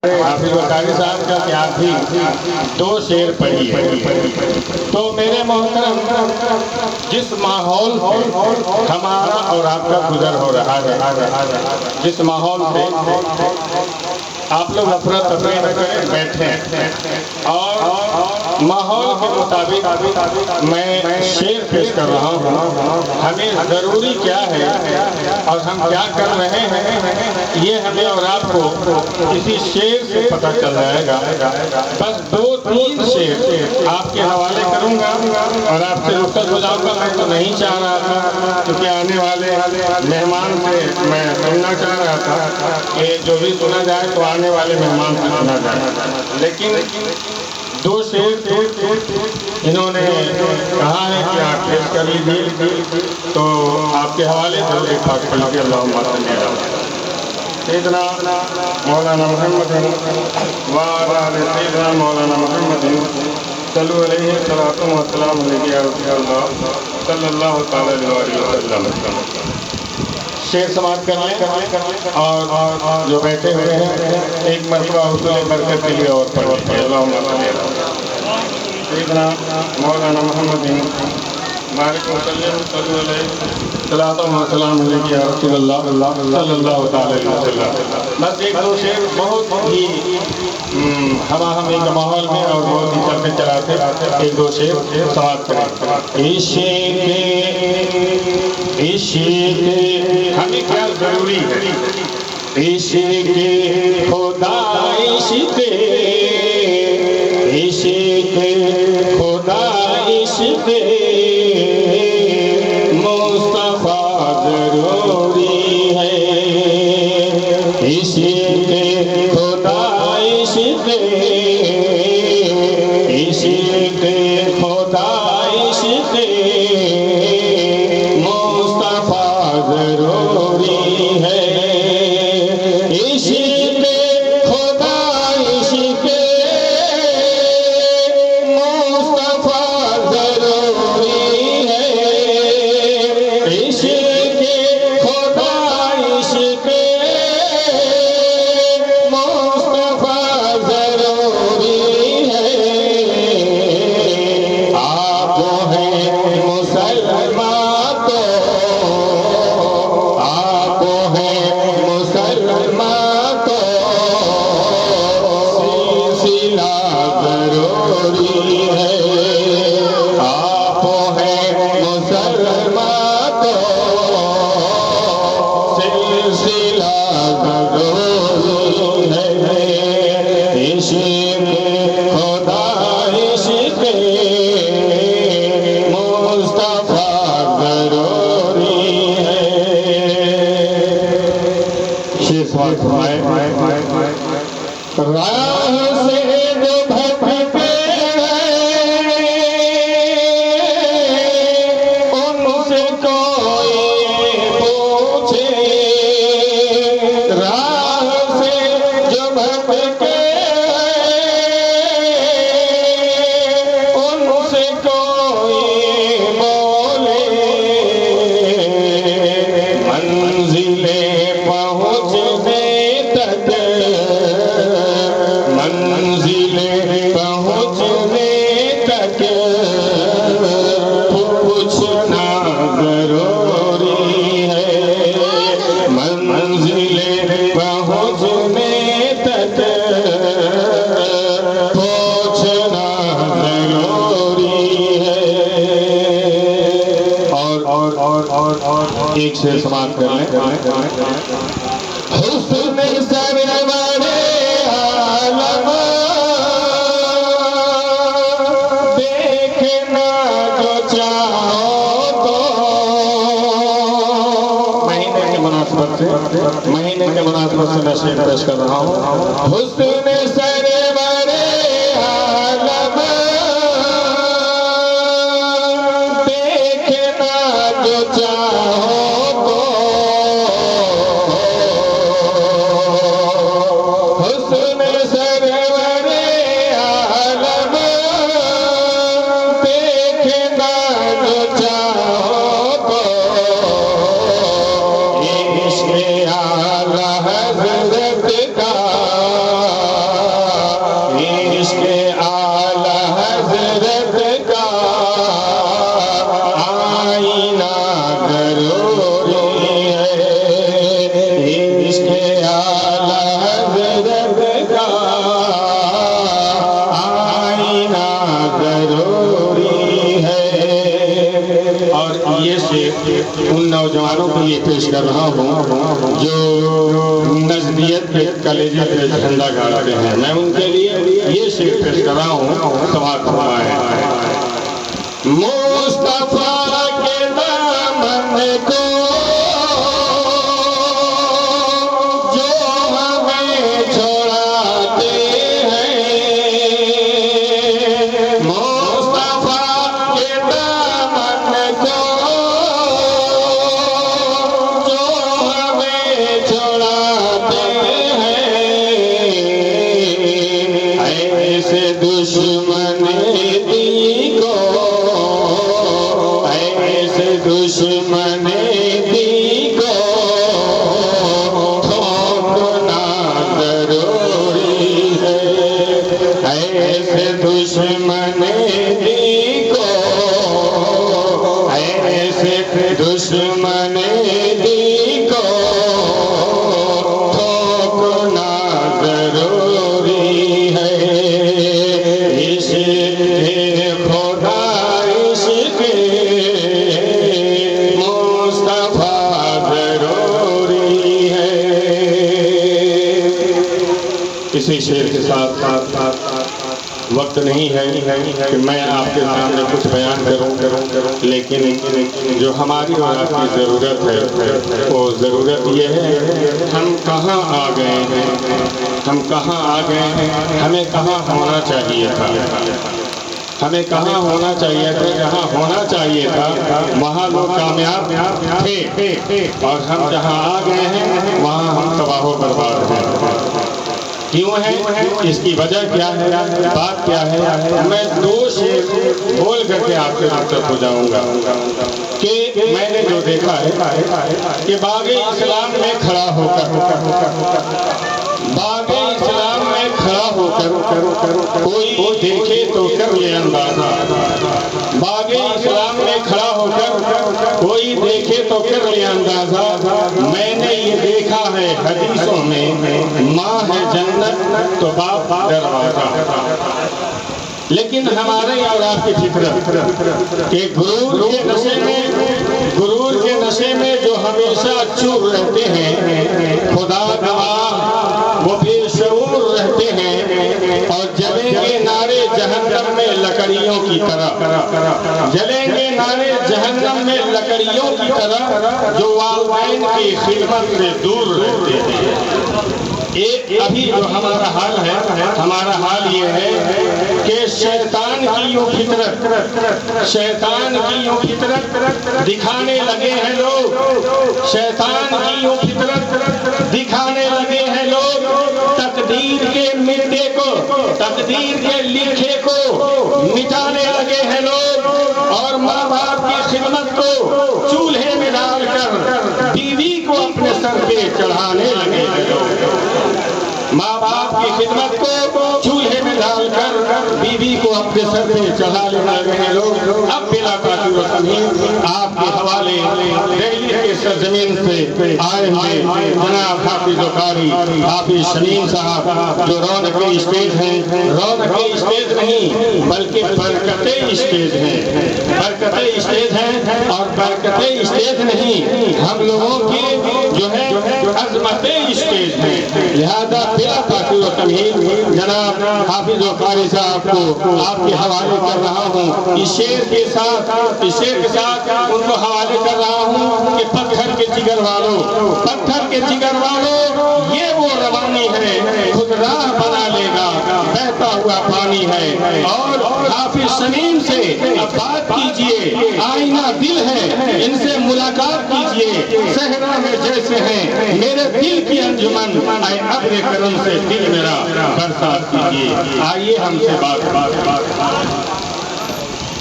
حافظ وقاری صاحب کا کہ آپ بھی دو شعر پڑھیے. تو میرے محترم، جس ماحول سے ہمارا اور آپ کا گزر ہو رہا ہے، جس ماحول سے آپ لوگ افراتفری نہ کریں، بیٹھیں اور ماحول کے مطابق میں شعر پیش کر رہا ہوں. ہمیں ضروری کیا ہے اور ہم کیا کر رہے ہیں، یہ ہمیں اور آپ کو اسی شعر سے پتہ چل جائے گا. بس دو تین شعر آپ کے حوالے کروں گا اور آپ سے رخصت ہو جاؤں گا. میں تو نہیں چاہ رہا تھا، کیونکہ آنے والے مہمان سے میں سننا چاہ رہا تھا کہ جو بھی سنا جائے تو آنے والے مہمان سے سنا جائے. لیکن دو شعر انہوں نے کہا ہے کہ آپ پیش کر لیجیے، تو آپ کے حوالے سے ایک پاک پڑھ کے اللہم صلی علی سیدنا مولانا محمد وعلی آل سیدنا مولانا محمد صلو علیہ الصلاۃ والسلام علیہ یا رسول اللہ صلی اللہ تعالی علیہ وسلم. شعر سماعت کر لیں اور جو بیٹھے ہوئے ہیں ایک مرتبہ حصول برکت کے لیے اور پڑھ لیں. اللہم صلی علی سیدنا مولانا محمد بارک وسلم صلی اللہ وسلم علیہ یا رسول اللہ صلی اللہ تعالی علیہ وسلم. بس ایک دو شعر بہت ہی ہما ہمی کے ماحول میں اور بہت ہی چلتے چلاتے ایک دو شعر سماعت کریں. عشق ہمیں کیا ضروری ہے؟ عشق خدا، عشق خدا، عشق مصطفیٰ ضروری ہے. عشق خدا، عشق خدا، عشق مصطفیٰ ضروری ہے. عشق خدا، عشق مصطفیٰ ضروری ہے. عشق خدا، عشق مصطفیٰ ضروری ہے. آپ ہیں مسلمان تو آپ ہیں مسلمان تو سلسلہ ضروری ہے. آپ ہیں مسلمان تو سلسلہ ضروری ہے. عشق خدا، عشق مصطفیٰ ضروری ہے. شیر سماعت فرمائے. راہ سے جو بھٹکے ہیں ان سے کوئی پوچھے. راہ سے جو بھٹکے ان سے کوئی بولے. منزلیں پہنچنے تک، منزلیں پہنچنے تک پوچھنا ضروری ہے. منزلیں پہنچنے تک پوچھنا ضروری ہے. اور ایک شعر سماعت کر لیں. حسن سرور عالم دیکھنا جو چاہو تو. مہینے کے مناسبت سے میں شعر پیش کر رہا ہوں. حسن سرور عالم دیکھنا جو چاہو تو. حسن سرور عالم دیکھنا جو چاہو تو. عشق اعلیٰ حضرت کا شیر پیش کر رہا ہوں جو نزدیت کے کلیجے پہ جھنڈا گاڑتے ہیں، میں ان کے لیے یہ شیر پیش کر رہا ہوں، سماعت فرمائیں۔ مصطفیٰ کے دامن کو جو ہمیں چھوڑاتے ہیں، مصطفیٰ کے دامن کو جو ہمیں چھوڑاتے ہیں، ایسے دشمن دی کو، ایسے دشمن دی کو ٹھوکنا ضروری ہے، ایسے دشمن دی کو، ایسے دشمن دی کو ٹھوکنا ضروری ہے، خدا عشق مصطفیٰ ضروری ہے۔ اسی شعر کے ساتھ وقت نہیں ہے کہ میں آپ کے سامنے کچھ بیان کروں، لیکن جو ہماری اور آپ کی ضرورت ہے وہ ضرورت یہ ہے، ہم کہاں آ گئے ہیں، ہم کہاں آ گئے ہیں، ہمیں کہاں ہونا چاہیے تھا، ہمیں کہاں ہونا چاہیے تھا، جہاں ہونا چاہیے تھا وہاں لوگ کامیاب تھے، اور ہم جہاں آ گئے ہیں وہاں ہم تباہ و برباد ہیں۔ کیوں ہے؟ اس کی وجہ کیا ہے، بات کیا ہے؟ میں دو شعر بول کر کے آپ سے رخصت ہو جاؤں گا کہ میں نے جو دیکھا ہے کہ باغ اسلام میں کھڑا ہو کر، باغ اسلام میں کھڑا ہو کر کوئی دیکھے تو کر لے اندازہ، باغ اسلام میں کھڑا ہو کر کوئی دیکھے تو کر لے اندازہ، میں نے یہ دیکھا ہے حدیثوں میں، ماں ہے جنت تو باپ دروازہ۔ لیکن ہمارے اور آپ کی فطرت کہ غرور کے نشے میں جو ہمیشہ چور رہتے ہیں، خدا گواہ وہ بے شعور رہتے ہیں، اور جلیں گے نارے جہنم میں لکڑیوں کی طرح، جلیں گے نارے جہنم میں لکڑیوں کی طرح، جو والدین کی خدمت سے دور رہتے ہیں۔ ابھی جو ہمارا حال ہے، ہمارا حال یہ ہے کہ شیطان کی یوں فطرت، شیطان کی یوں فطرت دکھانے لگے ہیں لوگ، شیطان کی یوں فطرت دکھانے لگے ہیں لوگ، تقدیر کے مٹے کو، تقدیر کے لکھے کو مٹانے لگے ہیں لوگ، اور ماں باپ کی خدمت کو چولہے میں ڈال کر بیوی کو اپنے سر پہ چڑھانے لگے ہیں لوگ، ماں باپ کی خدمت کو چولہے میں ڈال کر بیوی کو اپنے سر پہ چڑھا لینے لگے ہیں لوگ۔ اب بلا تعجب و تمہید آپ کے حوالے دہلی کے سرزمین سے آئے ہوئے جناب حافظ و قاری حافظ شمیم صاحب، جو رونق اسٹیج ہیں، رونق اسٹیج نہیں بلکہ برکت اسٹیج ہیں، برکت اسٹیج ہیں، اور برکت اسٹیج نہیں ہم لوگوں کی جو ہے عظمت اسٹیج ہیں، لہذا بلا تعجب و تمہید جناب حافظ و قاری صاحب کو آپ کے حوالے کر رہا ہوں، اس شعر کے ساتھ ان کو حوالے کر رہا ہوں کہ پتھر کے جگر والوں، پتھر کے جگر والوں، یہ وہ روانی ہے خود راہ بنا لے گا، بہتا ہوا پانی ہے، اور حافظ شمیم سے اب بات کیجئے، آئینہ دل ہے ان سے ملاقات کیجئے، صحرا میں جیسے ہیں میرے دل کی انجمن، اے ابر کرم سے دل میرا برسات کیجئے، آئیے ہم سے بات